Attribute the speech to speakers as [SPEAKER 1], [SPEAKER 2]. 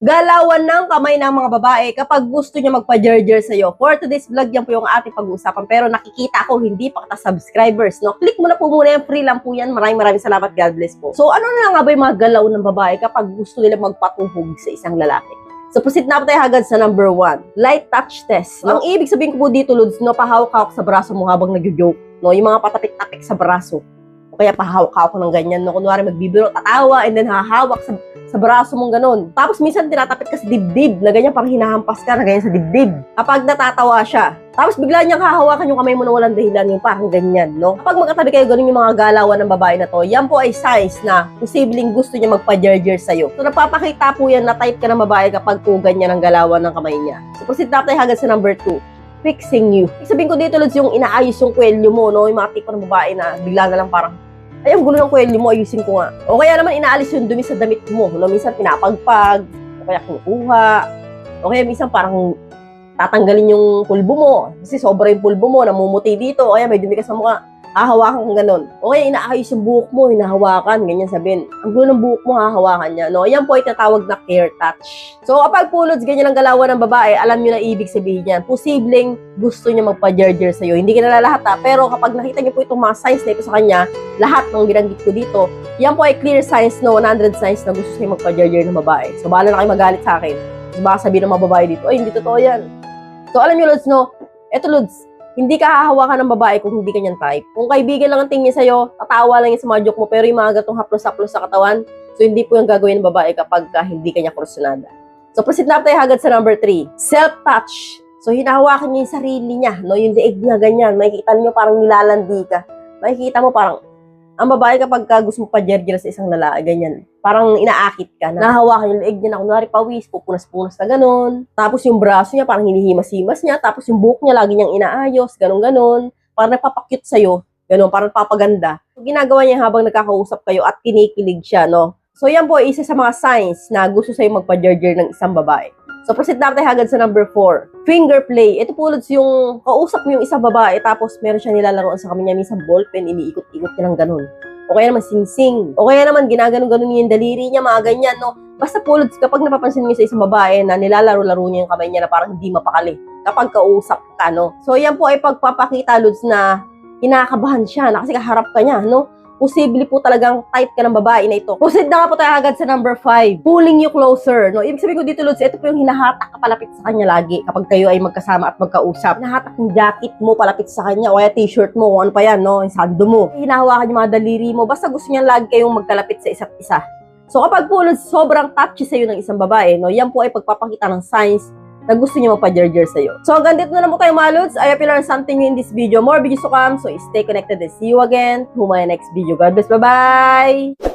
[SPEAKER 1] Galawan ng kamay ng mga babae kapag gusto niya magpa-jerjer sa'yo. For today's vlog, yan po yung ating pag-uusapan. Pero nakikita ko, hindi pa kita subscribers, no? Click mo na po muna yan, free lang po yan. Maraming salamat, God bless po. So, ano na nga ba yung mga galaw ng babae kapag gusto nila magpatuhog sa isang lalaki? So, proceed na po tayo agad sa number 1. Light touch test. Ang ibig sabihin ko po dito, Lods, no, pahawak-hawak sa braso mo habang nag-joke. No? Yung mga patapik-tapik sa braso. O kaya pahawak-hawak ng ganyan. No? Kunwari magbibiro, tatawa, and then hahawak sa braso mong ganun. Tapos minsan tinatapit ka sa dibdib, na ganyan parang hinahampas ka na ganyan sa dibdib. Kapag natatawa siya. Tapos bigla niyang hahawakan yung kamay mo na walang dahilan, yung parang ganyan, no? Kapag magkatabi kayo, ganun yung mga galawan ng babae na to, yan po ay signs na posibleng gusto niya magpa-jerjer sa'yo. So nagpapakita po yan na type ka ng babae kapag po ganyan ang galawan ng kamay niya. So proceed na tayo hagad sa number 2. Fixing you. Sabihin ko dito, Lods, yung inaayos yung kwelyo mo, no? Yung mga tipo ng babae na bigla na lang parang ay, ang gulo ng kwelyo mo, ayusin ko nga. O kaya naman inaalis yung dumi sa damit mo. No? Minsan pinapagpag, o kaya kinukuha, o kaya minsan parang tatanggalin yung pulbo mo. Kasi sobra yung pulbo mo, namumuti dito, o kaya may dumi ka sa mukha, hahawakan kang ganun. O kaya inaayos yung buhok mo, hinahawakan, ganyan sabihin. Ang gulo ng buhok mo, hahawakan niya. No? Yan po ay tatawag na care touch. So kapag pulods, ganyan ang galawan ng babae, alam nyo na ibig sabihin yan. Posibleng gusto niya magpa-jerjer sa'yo. Hindi ka nalalahat ha, pero kapag nakita niyo po itong mga signs na ito sa kanya, lahat ng binanggit ko dito, yan po ay clear signs, no, 100 signs na gusto siya magpa-jerjer ng babae. So bahala na kayo magalit sa akin. So baka sabihin ng mga babae dito, ay hindi totoo yan. So alam nyo, Lods, no, eto, Lods, hindi ka hahawakan ng babae kung hindi ka niyang type. Kung kaibigan lang ang tingin sa'yo, tatawa lang yung sa mga joke mo, pero yung mga gatong haplos-haplos sa katawan, so hindi po yung gagawin ng babae kapag hindi ka niya kursunada. So proceed na tayo hagad sa number 3. Self-touch. So hinahawakan niya yung sarili niya, no, yung leeg niya ganyan. Makikita niyo parang nilalandi ka. Makikita mo parang, ang babae kapag gusto mo pa-jerjer sa isang lalaki, ganyan, parang inaakit ka, nahawakan yung leeg niya na kunwari pawis, pupunas-punas na ganun. Tapos yung braso niya, parang hinihimas-himas niya. Tapos yung buhok niya, lagi niyang inaayos, ganun-ganun. Parang nagpapakyut sa'yo, ganun, parang papaganda. Ginagawa niya habang nagkakausap kayo at kinikilig siya, no? So yan po, isa sa mga signs na gusto sa'yo magpa-jerjer ng isang babae. So proceed na tayo hagad sa number 4. Finger play. Ito po, Lods, yung kausap mo yung isang babae tapos meron siya nilalaroan sa kanya minsan ballpen, iniikot-ikot niya ng ganun. O kaya naman sing-sing. O kaya naman ginaganon-ganon niya yung daliri niya, mga ganyan, no? Basta po, Lods, kapag napapansin niyo sa isang babae na nilalaro-laro niya yung kamay niya na parang hindi mapakali kapag kausap ka, no? So yan po ay pagpapakita, Lods, na kinakabahan siya na kasi kaharap ka niya, no? Posible po talagang type ka ng babae na ito. Proceed na nga po tayo agad sa number 5. Pulling you closer. No? Ibig sabihin ko dito, Lods, ito po yung hinahatak ka palapit sa kanya lagi kapag kayo ay magkasama at magkausap. Hinahatak yung jacket mo palapit sa kanya o kaya t-shirt mo, ano pa yan, no? Yung sando mo. Hinahawakan yung mga daliri mo. Basta gusto niya lagi kayong magkalapit sa isa't isa. So kapag po, Lods, sobrang touchy sa'yo ng isang babae, no? Yan po ay pagpapakita ng signs na gusto niyo magpa-jerjer sa'yo. So hanggang dito na lang po tayo, mga Lods. I hope you learned something in this video. More videos to come, so stay connected and see you again to my next video. God bless, bye-bye!